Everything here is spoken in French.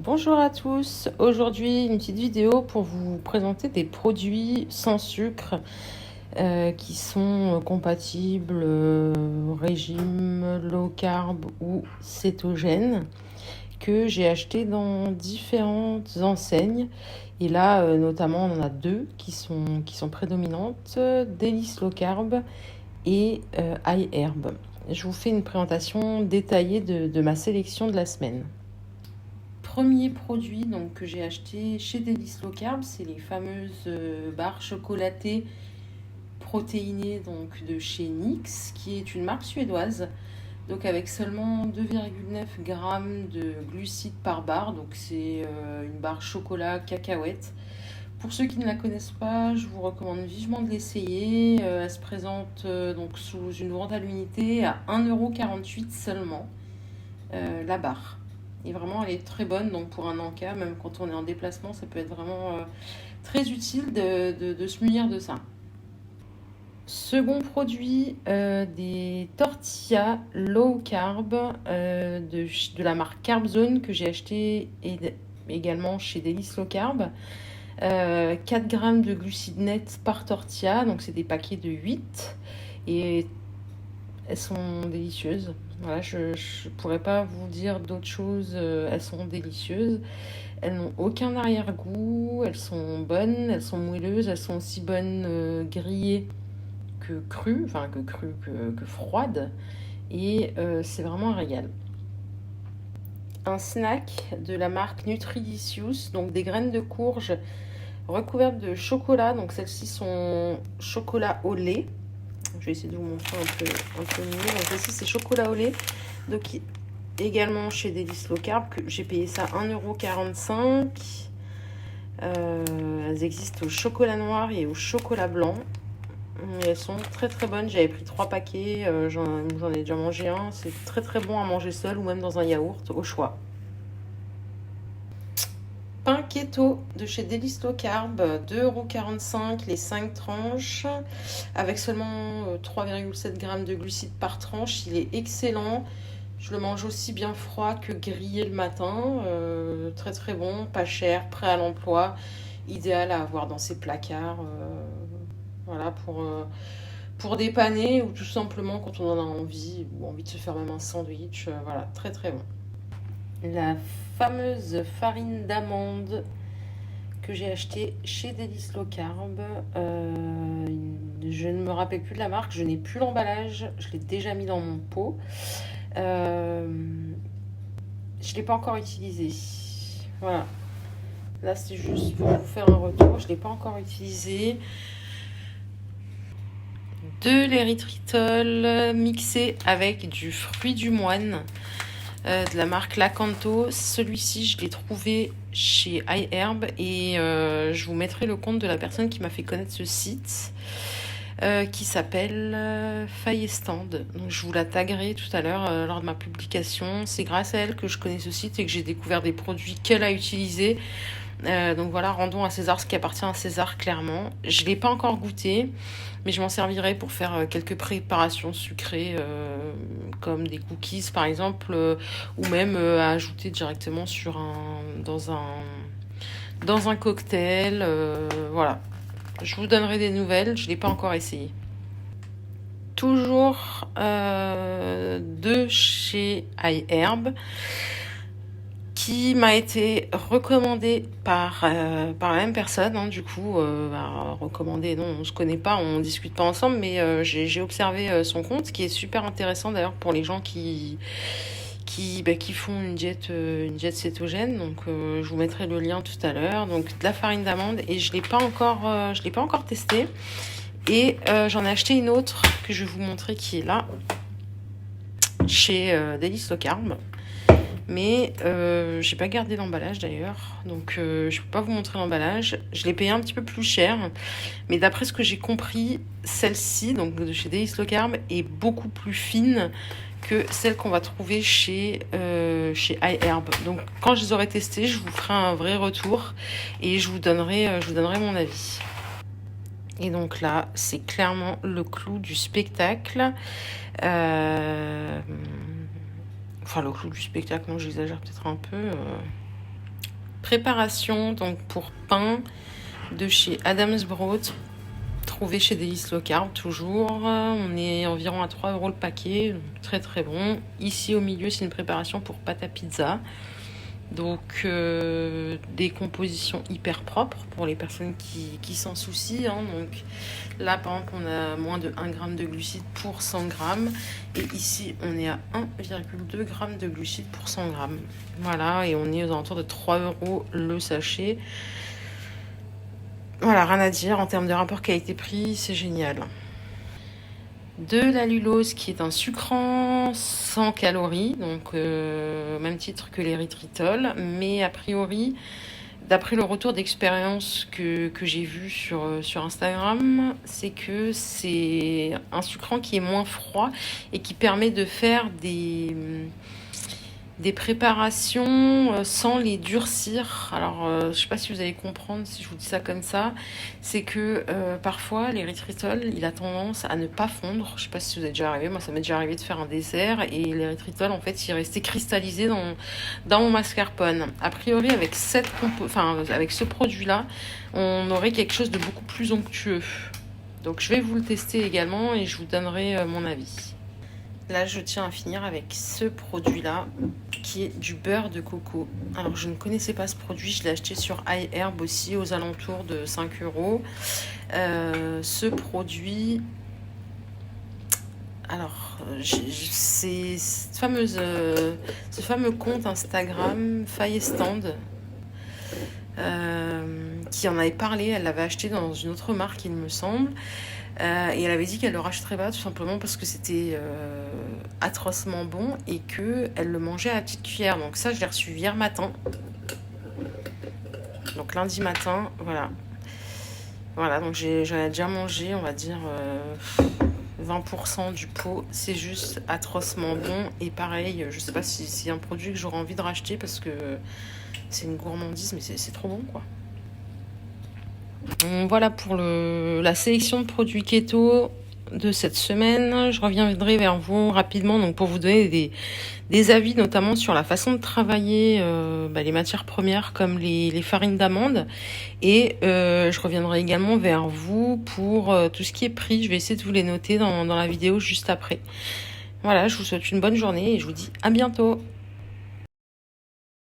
Bonjour à tous, aujourd'hui une petite vidéo pour vous présenter des produits sans sucre qui sont compatibles régime low carb ou cétogène que j'ai acheté dans différentes enseignes et là notamment on en a deux qui sont prédominantes, Délice Low Carb et iHerb. Je vous fais une présentation détaillée de ma sélection de la semaine. Premier produit donc, que j'ai acheté chez Délice Low Carb, c'est les fameuses barres chocolatées protéinées donc, de chez NYX, qui est une marque suédoise, donc avec seulement 2,9 grammes de glucides par barre, donc c'est une barre chocolat cacahuète. Pour ceux qui ne la connaissent pas, je vous recommande vivement de l'essayer. Elle se présente donc sous une vente à l'unité à 1,48 € seulement, la barre. Et vraiment, elle est très bonne, donc pour un encas, même quand on est en déplacement, ça peut être vraiment très utile de se munir de ça. Second produit, des tortillas low carb de la marque Carb Zone que j'ai acheté également chez Délice Low Carb. 4 grammes de glucides nets par tortilla, donc c'est des paquets de 8 et elles sont délicieuses. Voilà, je ne pourrais pas vous dire d'autre chose, elles sont délicieuses. Elles n'ont aucun arrière-goût, elles sont bonnes, elles sont moelleuses, elles sont aussi bonnes grillées que crues, que froides. Et c'est vraiment un régal. Un snack de la marque Nutrilicious, donc des graines de courge recouvertes de chocolat. Donc celles-ci sont chocolat au lait. Je vais essayer de vous montrer un peu mieux. Donc ici c'est chocolat au lait. Donc également chez Délice Low Carb, que j'ai payé ça 1,45 €. Elles existent au chocolat noir et au chocolat blanc. Elles sont très très bonnes. J'avais pris 3 paquets, j'en ai déjà mangé un. C'est très très bon à manger seul ou même dans un yaourt, au choix. Pain keto de chez Délice Low Carb, 2,45 € les 5 tranches, avec seulement 3,7 grammes de glucides par tranche. Il est excellent. Je le mange aussi bien froid que grillé le matin. Très très bon, pas cher, prêt à l'emploi. Idéal à avoir dans ses placards. Voilà, pour dépanner ou tout simplement quand on en a envie, ou envie de se faire même un sandwich. Voilà, très très bon. La fameuse farine d'amande que j'ai achetée chez Délice Low Carb. Je ne me rappelle plus de la marque, je n'ai plus l'emballage, je l'ai déjà mis dans mon pot. Je ne l'ai pas encore utilisé. Voilà. Là, c'est juste pour vous faire un retour. Je ne l'ai pas encore utilisé. De l'érythritol mixé avec du fruit du moine de la marque Lakanto. Celui-ci, je l'ai trouvé chez iHerb et je vous mettrai le compte de la personne qui m'a fait connaître ce site. Qui s'appelle Fayestand. Donc je vous la taguerai tout à l'heure lors de ma publication. C'est grâce à elle que je connais ce site et que j'ai découvert des produits qu'elle a utilisés. Donc voilà, rendons à César ce qui appartient à César, clairement. Je ne l'ai pas encore goûté, mais je m'en servirai pour faire quelques préparations sucrées, comme des cookies par exemple, ou même à ajouter directement dans un cocktail. Voilà. Je vous donnerai des nouvelles, je ne l'ai pas encore essayé. Toujours de chez iHerb, qui m'a été recommandé par la même personne. Hein, du coup, recommandé, non, on ne se connaît pas, on ne discute pas ensemble, mais j'ai observé son compte, qui est super intéressant d'ailleurs pour les gens qui font une diète cétogène. Donc je vous mettrai le lien tout à l'heure. Donc de la farine d'amande, et je l'ai pas encore testé. Et j'en ai acheté une autre que je vais vous montrer, qui est là chez Délice Low Carb. Mais j'ai pas gardé l'emballage d'ailleurs, donc je peux pas vous montrer l'emballage. Je l'ai payé un petit peu plus cher, mais d'après ce que j'ai compris, celle-ci, donc de chez Délice Low Carb, est beaucoup plus fine que celle qu'on va trouver chez iHerb. Donc quand je les aurai testées, je vous ferai un vrai retour et je vous donnerai mon avis. Et donc là, c'est clairement le clou du spectacle. Enfin, le clou du spectacle, non, j'exagère peut-être un peu. préparation donc pour pain de chez Adams Broad, trouvé chez Délices Low Carb toujours. On est environ à 3 € le paquet, très très bon. Ici au milieu, c'est une préparation pour pâte à pizza. Donc des compositions hyper propres pour les personnes qui s'en soucient, hein. Donc là par exemple on a moins de 1 g de glucides pour 100 g et ici on est à 1,2 g de glucides pour 100 g. Voilà, et on est aux alentours de 3 € le sachet. Voilà, rien à dire en termes de rapport qualité-prix, c'est génial. De la lulose qui est un sucrant sans calories, donc au même titre que l'érythritol, mais a priori, d'après le retour d'expérience que j'ai vu sur Instagram, c'est que c'est un sucrant qui est moins froid et qui permet de faire des préparations sans les durcir. Alors, je sais pas si vous allez comprendre si je vous dis ça comme ça. C'est que parfois, l'érythritol, il a tendance à ne pas fondre. Je sais pas si vous êtes déjà arrivé. Moi, ça m'est déjà arrivé de faire un dessert et l'érythritol, en fait, il restait cristallisé dans mon mascarpone. A priori, avec avec ce produit-là, on aurait quelque chose de beaucoup plus onctueux. Donc, je vais vous le tester également et je vous donnerai mon avis. Là, je tiens à finir avec ce produit-là, qui est du beurre de coco. Alors, je ne connaissais pas ce produit, je l'ai acheté sur iHerb aussi, aux alentours de 5 €. Ce produit... Alors, c'est ce fameux compte Instagram, Firestand, qui en avait parlé, elle l'avait acheté dans une autre marque, il me semble. Et elle avait dit qu'elle le rachèterait pas, tout simplement parce que c'était atrocement bon et qu'elle le mangeait à la petite cuillère. Donc ça, je l'ai reçu hier matin. Donc lundi matin, voilà. Voilà, donc j'en ai déjà mangé, on va dire 20% du pot. C'est juste atrocement bon. Et pareil, je sais pas si c'est un produit que j'aurais envie de racheter parce que c'est une gourmandise, mais c'est trop bon, quoi. Voilà pour la sélection de produits keto de cette semaine. Je reviendrai vers vous rapidement donc pour vous donner des avis, notamment sur la façon de travailler les matières premières comme les farines d'amande. Et je reviendrai également vers vous pour tout ce qui est prix. Je vais essayer de vous les noter dans la vidéo juste après. Voilà, je vous souhaite une bonne journée et je vous dis à bientôt.